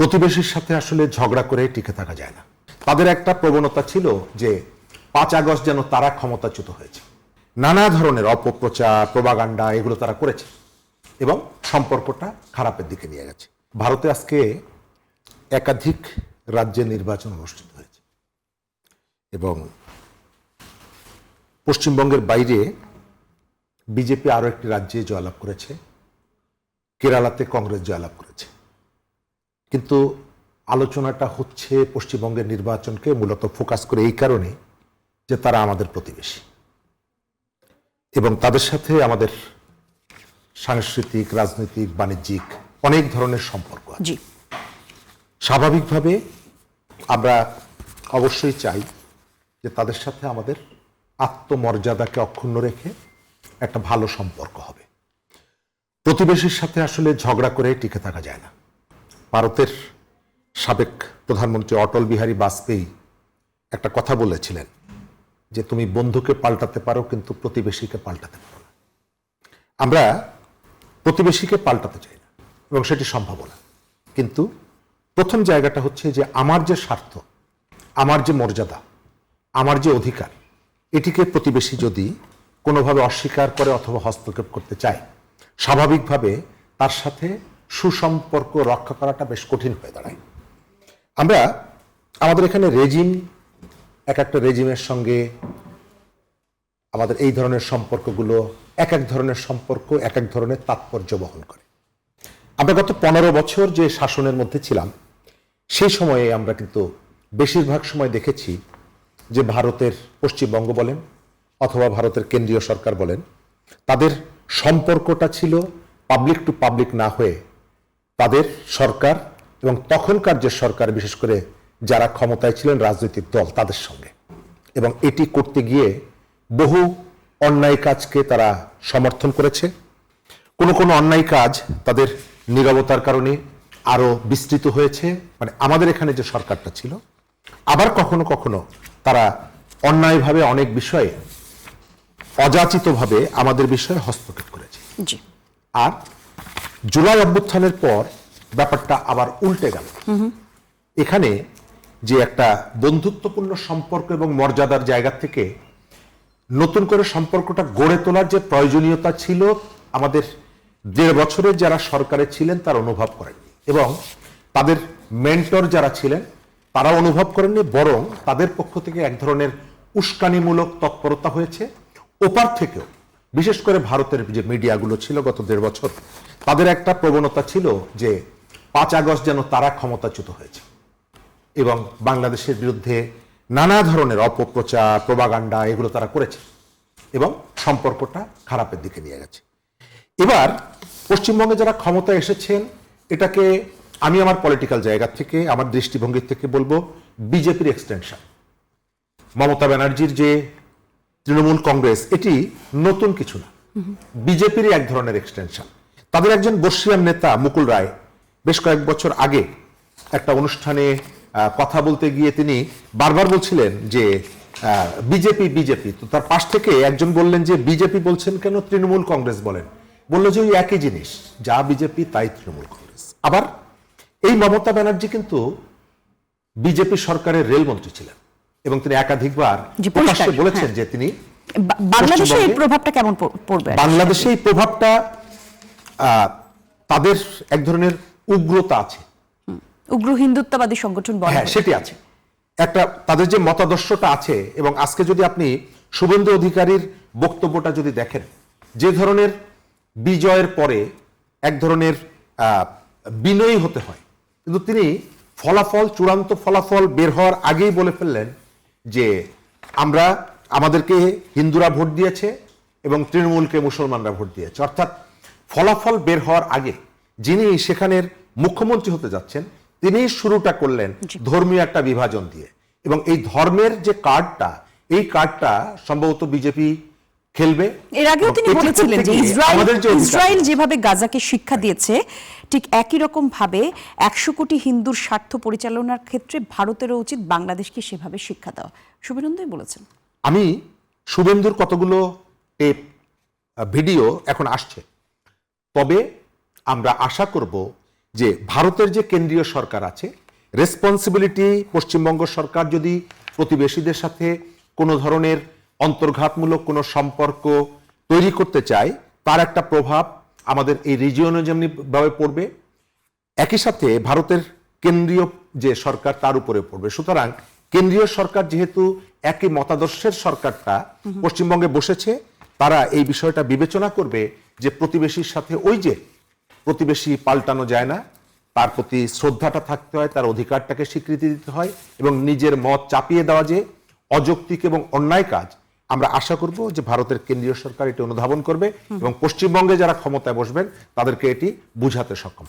প্রতিবেশীর সাথে আসলে ঝগড়া করে টিকে থাকা যায় না। তাদের একটা প্রবণতা ছিল যে 5 আগস্ট যেন তারা ক্ষমতাচ্যুত হয়েছে, নানা ধরনের অপপ্রচার, প্রোপাগান্ডা এগুলো তারা করেছে এবং সম্পর্কটা খারাপের দিকে নিয়ে গেছে। ভারতে আজকে একাধিক রাজ্যে নির্বাচন অনুষ্ঠিত হয়েছে এবং পশ্চিমবঙ্গের বাইরে বিজেপি আরো একটি রাজ্যে জয়লাভ করেছে, কেরালাতে কংগ্রেস জয়লাভ করেছে। কিন্তু আলোচনাটা হচ্ছে পশ্চিমবঙ্গের নির্বাচনকে মূলত ফোকাস করে এই কারণে যে তারা আমাদের প্রতিবেশী এবং তাদের সাথে আমাদের সাংস্কৃতিক, রাজনৈতিক, বাণিজ্যিক অনেক ধরনের সম্পর্ক আছে। স্বাভাবিকভাবে আমরা অবশ্যই চাই যে তাদের সাথে আমাদের আত্মমর্যাদাকে অক্ষুণ্ণ রেখে একটা ভালো সম্পর্ক হবে। প্রতিবেশীর সাথে আসলে ঝগড়া করে টিকে থাকা যায় না। ভারতের সাবেক প্রধানমন্ত্রী অটল বিহারী বাজপেয়ী একটা কথা বলেছিলেন যে তুমি বন্ধুকে পাল্টাতে পারো কিন্তু প্রতিবেশীকে পাল্টাতে পারো না। আমরা প্রতিবেশীকে পাল্টাতে চাই না এবং সেটি সম্ভব না। কিন্তু প্রথম জায়গাটা হচ্ছে যে আমার যে স্বার্থ, আমার যে মর্যাদা, আমার যে অধিকার, এটিকে প্রতিবেশী যদি কোনোভাবে অস্বীকার করে অথবা হস্তক্ষেপ করতে চায়, স্বাভাবিকভাবে তার সাথে সুসম্পর্ক রক্ষা করাটা বেশ কঠিন হয়ে দাঁড়ায়। আমরা আমাদের এখানে রেজিম, এক একটা রেজিমের সঙ্গে আমাদের এই ধরনের সম্পর্কগুলো এক এক ধরনের সম্পর্ক এক এক ধরনের তাৎপর্য বহন করে। আমরা গত 15 বছর যে শাসনের মধ্যে ছিলাম সেই সময়ে আমরা কিন্তু বেশিরভাগ সময় দেখেছি যে ভারতের পশ্চিমবঙ্গ বলেন অথবা ভারতের কেন্দ্রীয় সরকার বলেন, তাদের সম্পর্কটা ছিল পাবলিক টু পাবলিক না হয়ে তাদের সরকার এবং তখনকার যে সরকার, বিশেষ করে যারা ক্ষমতায় ছিলেন রাজনৈতিক দল, তাদের সঙ্গে। এবং এটি করতে গিয়ে বহু অন্যায় কাজকে তারা সমর্থন করেছে। কোনো কোনো অন্যায় কাজ তাদের নীরবতার কারণে আরো বিস্তৃত হয়েছে, মানে আমাদের এখানে যে সরকারটা ছিল। আবার কখনো কখনো তারা অন্যায়ভাবে অনেক বিষয়ে অযাচিতভাবে আমাদের বিষয়ে হস্তক্ষেপ করেছে। আর জুলাই অভ্যুত্থানের পর ব্যাপারটা আবার উল্টে গেল। এখানে যে একটা বন্ধুত্বপূর্ণ সম্পর্ক এবং মর্যাদার জায়গা থেকে নতুন করে সম্পর্কটা গড়ে তোলার যে প্রয়োজনীয়তা ছিল, আমাদের 1.5 বছরের যারা সরকারে ছিলেন তারা অনুভব করেননি এবং তাদের মেন্টর যারা ছিলেন তারা অনুভব করেননি, বরং তাদের পক্ষ থেকে এক ধরনের উস্কানিমূলক তৎপরতা হয়েছে। ওপার থেকেও বিশেষ করে ভারতের যে মিডিয়াগুলো ছিল গত 1.5 বছর, তাদের একটা প্রবণতা ছিল যে 5 আগস্ট যেন তারা ক্ষমতাচ্যুত হয়েছে এবং বাংলাদেশের বিরুদ্ধে নানা ধরনের অপপ্রচার, প্রোপাগান্ডা এগুলো তারা করেছে এবং সম্পর্কটা খারাপের দিকে নিয়ে গেছে। এবার পশ্চিমবঙ্গে যারা ক্ষমতায় এসেছেন, এটাকে আমি আমার পলিটিক্যাল জায়গা থেকে, আমার দৃষ্টিভঙ্গি থেকে বলবো বিজেপির এক্সটেনশন। মমতা ব্যানার্জির যে তৃণমূল কংগ্রেস, এটি নতুন কিছু না, বিজেপির এক ধরনের এক্সটেনশন। তাদের একজন বর্ষীয়ান নেতা মুকুল রায় বেশ কয়েক বছর আগে একটা অনুষ্ঠানে কথা বলতে গিয়ে তিনি বারবার বলছিলেন যে বিজেপি বিজেপি। তো তার পাশ থেকে একজন বললেন যে বিজেপি বলছেন কেন, তৃণমূল কংগ্রেস বলেন। বললো যে ওই একই জিনিস, যা বিজেপি তাই তৃণমূল কংগ্রেস। আবার এই মমতা ব্যানার্জি কিন্তু বিজেপি সরকারের রেলমন্ত্রী ছিলেন এবং তিনি একাধিকবার প্রকাশ্যে বলেছেন যে তিনি বাংলাদেশে এই প্রভাবটা কেমন পড়বে। বাংলাদেশে এই প্রভাবটা তাদের এক ধরনের উগ্রতা আছে, উগ্র হিন্দুত্ববাদী সংগঠন বলে, হ্যাঁ সেটি আছে। একটা তাদের যে মতাদর্শটা আছে, এবং আজকে যদি আপনি শুভেন্দু অধিকারীর বক্তব্যটা যদি দেখেন, যে ধরনের বিজয়ের পরে এক ধরনের বিনয়ী হতে হয়, কিন্তু তিনি ফলাফল, চূড়ান্ত ফলাফল বের হওয়ার আগেই বলে ফেললেন যে আমাদেরকে হিন্দুরা ভোট দিয়েছে এবং তৃণমূলকে মুসলমানরা ভোট দিয়েছে। অর্থাৎ ফলাফল বের হওয়ার আগে যিনি সেখানের মুখ্যমন্ত্রী হতে যাচ্ছেন, তিনি শুরুটা করলেন ধর্মীয় একটা বিভাজন দিয়ে। এবং এই ধর্মের যে কার্ডটা, এই কার্ডটা সম্ভবত বিজেপি খেলবে। এর আগেও তিনি বলেছিলেন যে ইসরায়েল যেভাবে গাজাকে শিক্ষা দিয়েছে, ঠিক একই রকম ভাবে 100 কোটি হিন্দুর স্বার্থ পরিচালনার ক্ষেত্রে ভারতেরও উচিত বাংলাদেশকে সেভাবে শিক্ষা দেওয়া। শুভেন্দুই বলেছেন। আমি শুভেন্দুর কতগুলো টেপ, ভিডিও এখন আসছে, তবে আমরা আশা করব যে ভারতের যে কেন্দ্রীয় সরকার আছে, রেসপন্সিবিলিটি পশ্চিমবঙ্গ সরকার যদি প্রতিবেশীদের সাথে কোনো ধরনের অন্তর্ঘাতমূলক কোনো সম্পর্ক তৈরি করতে চায়, তার একটা প্রভাব আমাদের এই রিজিয়নে যেমনিভাবে পড়বে, একই সাথে ভারতের কেন্দ্রীয় যে সরকার তার উপরে পড়বে। সুতরাং কেন্দ্রীয় সরকার যেহেতু একই মতাদর্শের সরকারটা পশ্চিমবঙ্গে বসেছে, তারা এই বিষয়টা বিবেচনা করবে যে প্রতিবেশীর সাথে ওই যে প্রতিবেশী পাল্টানো যায় না, তার প্রতি শ্রদ্ধাটা থাকতে হয়, তার অধিকারটাকে স্বীকৃতি দিতে হয়, এবং নিজের মত চাপিয়ে দেওয়া যে অযৌক্তিক এবং অন্যায় কাজ, আমরা আশা করব যে ভারতের কেন্দ্রীয় সরকার এটি অনুধাবন করবে এবং পশ্চিমবঙ্গে যারা ক্ষমতায় বসবেন তাদেরকে এটি বুঝাতে সক্ষম হবে।